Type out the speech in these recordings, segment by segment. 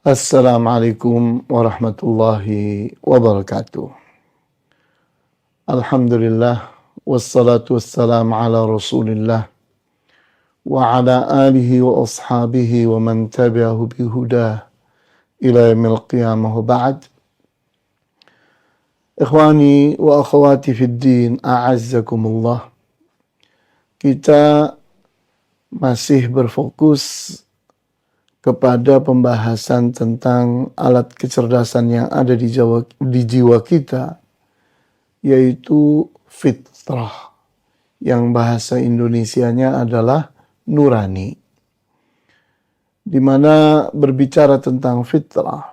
Assalamualaikum warahmatullahi wabarakatuh. Alhamdulillah wassalatu wassalamu ala Rasulillah wa ala alihi wa ashabihi wa man tabi'ahu bihudah ila yaumil qiyamah wa ba'd. Ikhwani wa akhwati fid din, a'azzakumullah. Kita masih berfokus kepada pembahasan tentang alat kecerdasan yang ada di jiwa kita, yaitu fitrah, yang bahasa Indonesianya adalah nurani. Di mana berbicara tentang fitrah,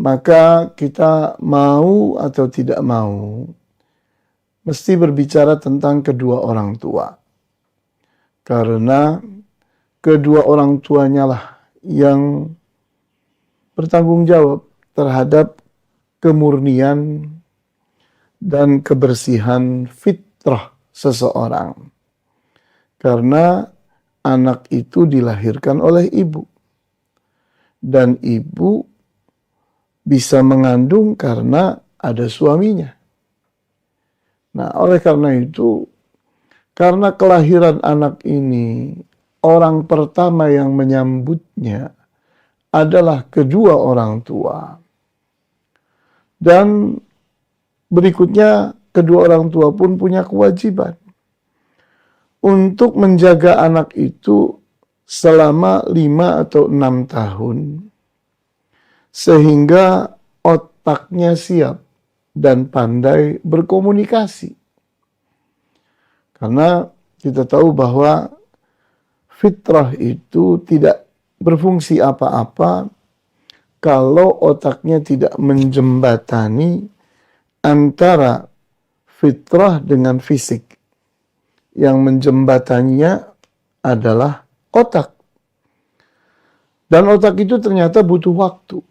maka kita mau atau tidak mau, mesti berbicara tentang kedua orang tua. Karena kedua orang tuanya lah yang bertanggung jawab terhadap kemurnian dan kebersihan fitrah seseorang. Karena anak itu dilahirkan oleh ibu. Dan ibu bisa mengandung karena ada suaminya. Nah, oleh karena itu, karena kelahiran anak ini, orang pertama yang menyambutnya adalah kedua orang tua. Dan berikutnya, kedua orang tua pun punya kewajiban untuk menjaga anak itu selama 5 atau 6 tahun. Sehingga otaknya siap dan pandai berkomunikasi. Karena kita tahu bahwa fitrah itu tidak berfungsi apa-apa kalau otaknya tidak menjembatani antara fitrah dengan fisik. Yang menjembataninya adalah otak. Dan otak itu ternyata butuh waktu.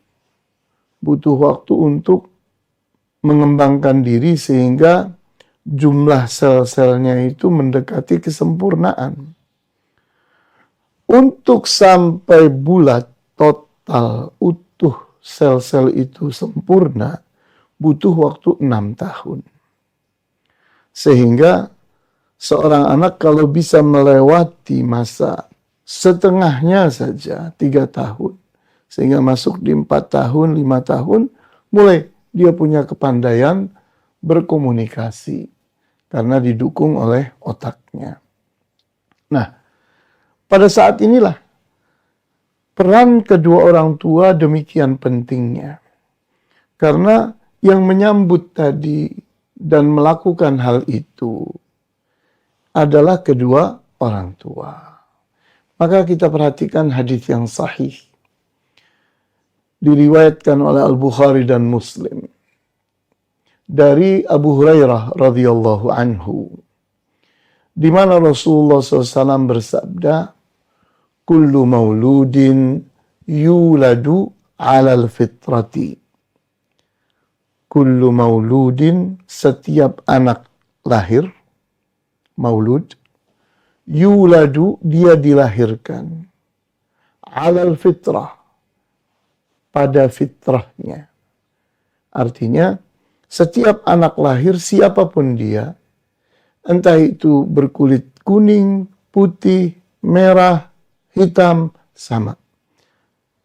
Butuh waktu untuk mengembangkan diri sehingga jumlah sel-selnya itu mendekati kesempurnaan. Untuk sampai bulat, total, utuh sel-sel itu sempurna, butuh waktu 6 tahun. Sehingga seorang anak kalau bisa melewati masa setengahnya saja, 3 tahun, sehingga masuk di 4 tahun, 5 tahun, mulai dia punya kepandaian berkomunikasi. Karena didukung oleh otaknya. Nah, pada saat inilah peran kedua orang tua demikian pentingnya. Karena yang menyambut tadi dan melakukan hal itu adalah kedua orang tua. Maka kita perhatikan hadis yang sahih. Diriwayatkan oleh Al-Bukhari dan Muslim. Dari Abu Hurairah radhiyallahu anhu. Di mana Rasulullah SAW bersabda, kullu mauludin yuladu alal fitrati. Kullu mauludin, setiap anak lahir, maulud, yuladu, dia dilahirkan, alal fitrah, pada fitrahnya. Artinya, setiap anak lahir, siapapun dia, entah itu berkulit kuning, putih, merah, hitam, sama.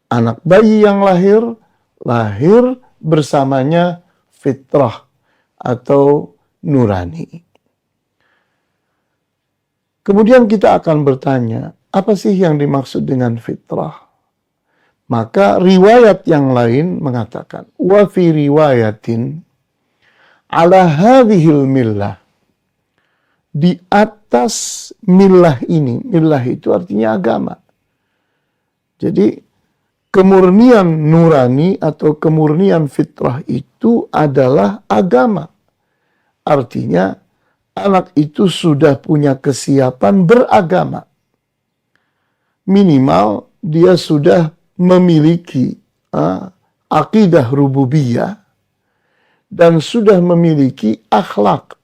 Anak bayi yang lahir bersamanya fitrah atau nurani. Kemudian kita akan bertanya, apa sih yang dimaksud dengan fitrah? Maka riwayat yang lain mengatakan, wa fi riwayatin ala hadhil millah, di atas millah ini. Millah itu artinya agama. Jadi kemurnian nurani atau kemurnian fitrah itu adalah agama. Artinya anak itu sudah punya kesiapan beragama. Minimal dia sudah memiliki akidah rububiyah dan sudah memiliki akhlak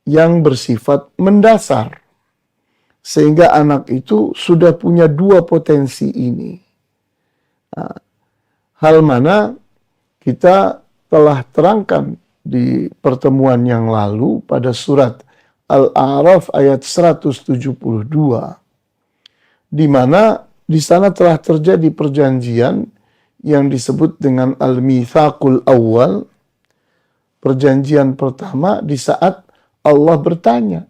yang bersifat mendasar. Sehingga anak itu sudah punya dua potensi ini. Hal mana kita telah terangkan di pertemuan yang lalu pada surat Al-A'raf ayat 172, di mana di sana telah terjadi perjanjian yang disebut dengan Al-Mitsaqul Awal, perjanjian pertama di saat Allah bertanya,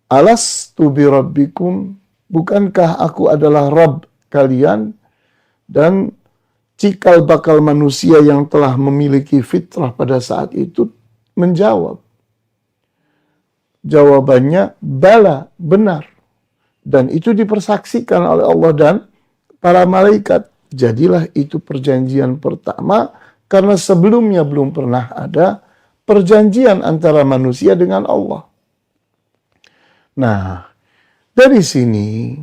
Alastu bi rabbikum, bukankah aku adalah Rabb kalian? Dan cikal bakal manusia yang telah memiliki fitrah pada saat itu menjawab. Jawabannya, bala, benar. Dan itu dipersaksikan oleh Allah dan para malaikat. Jadilah itu perjanjian pertama, karena sebelumnya belum pernah ada perjanjian antara manusia dengan Allah. Nah, dari sini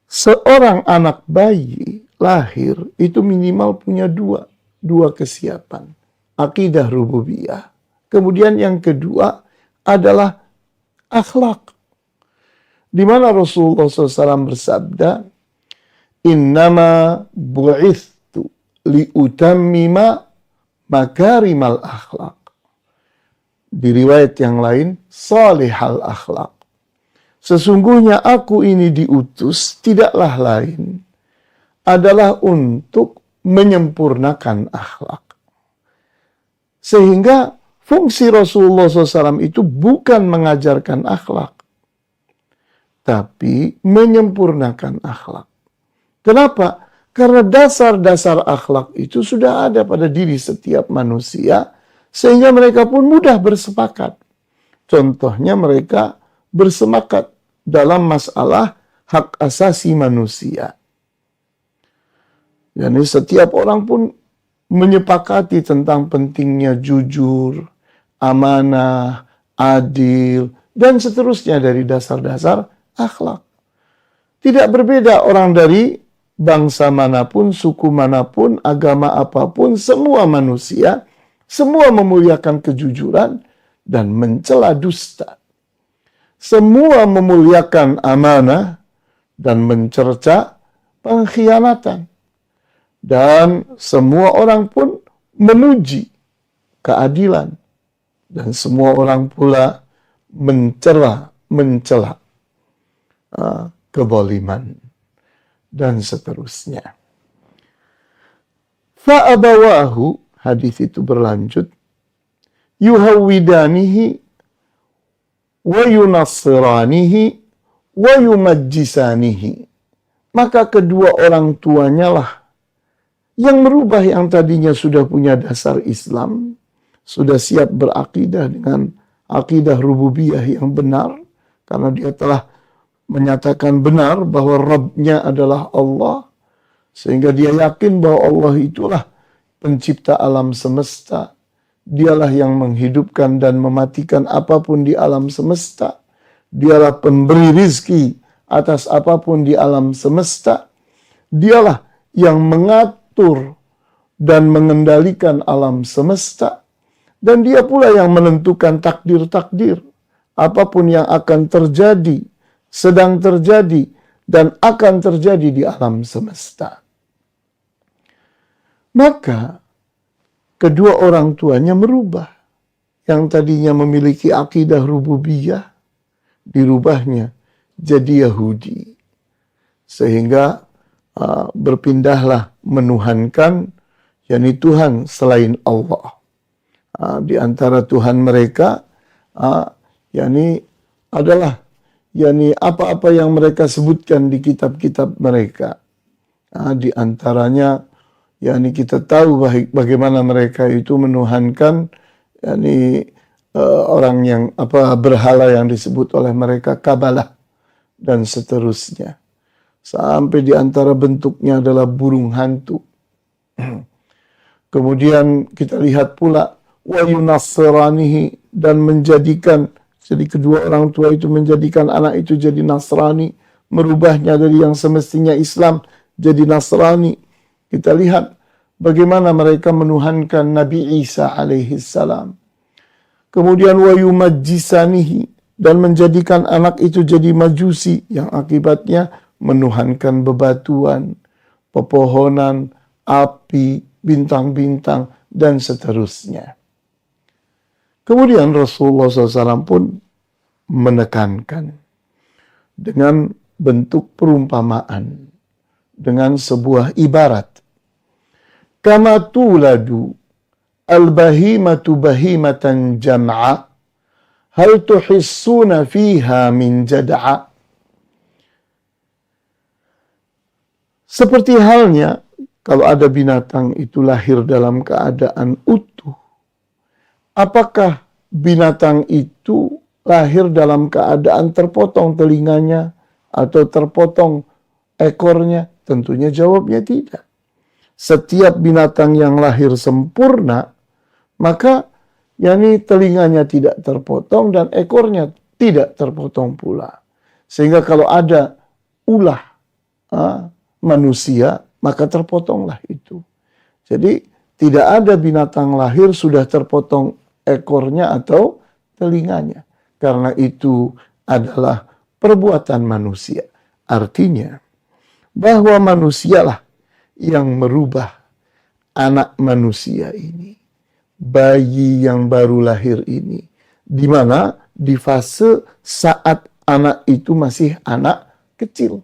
seorang anak bayi lahir itu minimal punya dua kesiapan. Akidah rububiyah. Kemudian yang kedua adalah akhlak. Di mana Rasulullah SAW bersabda, Innama bu'ithtu liutammima makarimal akhlak. Di riwayat yang lain, salihal akhlak. Sesungguhnya aku ini diutus tidaklah lain adalah untuk menyempurnakan akhlak. Sehingga fungsi Rasulullah SAW itu bukan mengajarkan akhlak, tapi menyempurnakan akhlak. Kenapa? Karena dasar-dasar akhlak itu sudah ada pada diri setiap manusia, sehingga mereka pun mudah bersepakat. Contohnya mereka bersepakat dalam masalah hak asasi manusia. Yani setiap orang pun menyepakati tentang pentingnya jujur, amanah, adil, dan seterusnya dari dasar-dasar akhlak. Tidak berbeda orang dari bangsa manapun, suku manapun, agama apapun, semua manusia, semua memuliakan kejujuran dan mencela dusta. Semua memuliakan amanah dan mencerca pengkhianatan. Dan semua orang pun memuji keadilan. Dan semua orang pula mencela keboliman. Dan seterusnya. Fa'abawahu, hadis itu berlanjut, yuhawwidanihi wa yunassiranihi wa yumajjisanihi. Maka kedua orang tuanya lah yang merubah yang tadinya sudah punya dasar Islam, sudah siap berakidah dengan akidah rububiyah yang benar, karena dia telah menyatakan benar bahwa Rabb-nya adalah Allah, sehingga dia yakin bahwa Allah itulah pencipta alam semesta. Dialah yang menghidupkan dan mematikan apapun di alam semesta. Dialah pemberi rizki atas apapun di alam semesta. Dialah yang mengatur dan mengendalikan alam semesta. Dan dia pula yang menentukan takdir-takdir. Apapun yang akan terjadi, sedang terjadi, dan akan terjadi di alam semesta. Maka kedua orang tuanya merubah. Yang tadinya memiliki akidah rububiyah, dirubahnya jadi Yahudi. Sehingga berpindahlah menuhankan, yakni Tuhan selain Allah. Di antara Tuhan mereka, yakni adalah yakni apa-apa yang mereka sebutkan di kitab-kitab mereka. Di antaranya, yakni kita tahu bagaimana mereka itu menuhankan yakni orang yang berhala yang disebut oleh mereka Kabalah dan seterusnya. Sampai di antara bentuknya adalah burung hantu. Kemudian kita lihat pula wa yunassiranihi, dan menjadikan, jadi kedua orang tua itu menjadikan anak itu jadi Nasrani, merubahnya dari yang semestinya Islam jadi Nasrani. Kita lihat bagaimana mereka menuhankan Nabi Isa alaihi salam. Kemudian wa yumajjisanihi, dan menjadikan anak itu jadi majusi, yang akibatnya menuhankan bebatuan, pepohonan, api, bintang-bintang, dan seterusnya. Kemudian Rasulullah SAW pun menekankan dengan bentuk perumpamaan, dengan sebuah ibarat. Kama tuladu al-bahimatu bahimatan jam'a, hal tuhissuna fiha min jad'a. Seperti halnya kalau ada binatang itu lahir dalam keadaan utuh, apakah binatang itu lahir dalam keadaan terpotong telinganya atau terpotong ekornya? Tentunya jawabnya tidak. Setiap binatang yang lahir sempurna, maka telinganya tidak terpotong dan ekornya tidak terpotong pula. Sehingga kalau ada ulah manusia, maka terpotonglah itu. Jadi tidak ada binatang lahir sudah terpotong ekornya atau telinganya. Karena itu adalah perbuatan manusia. Artinya bahwa manusialah yang merubah anak manusia ini, bayi yang baru lahir ini, di mana di fase saat anak itu masih anak kecil.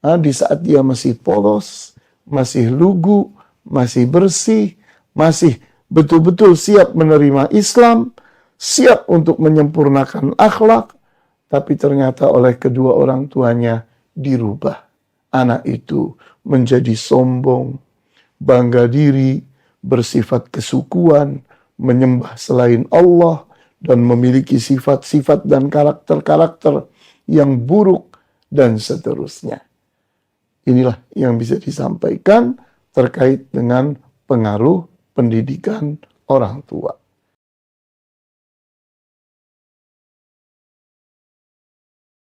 Di saat dia masih polos, masih lugu, masih bersih, masih betul-betul siap menerima Islam, siap untuk menyempurnakan akhlak, tapi ternyata oleh kedua orang tuanya dirubah. Anak itu menjadi sombong, bangga diri, bersifat kesukuan, menyembah selain Allah, dan memiliki sifat-sifat dan karakter-karakter yang buruk, dan seterusnya. Inilah yang bisa disampaikan terkait dengan pengaruh pendidikan orang tua.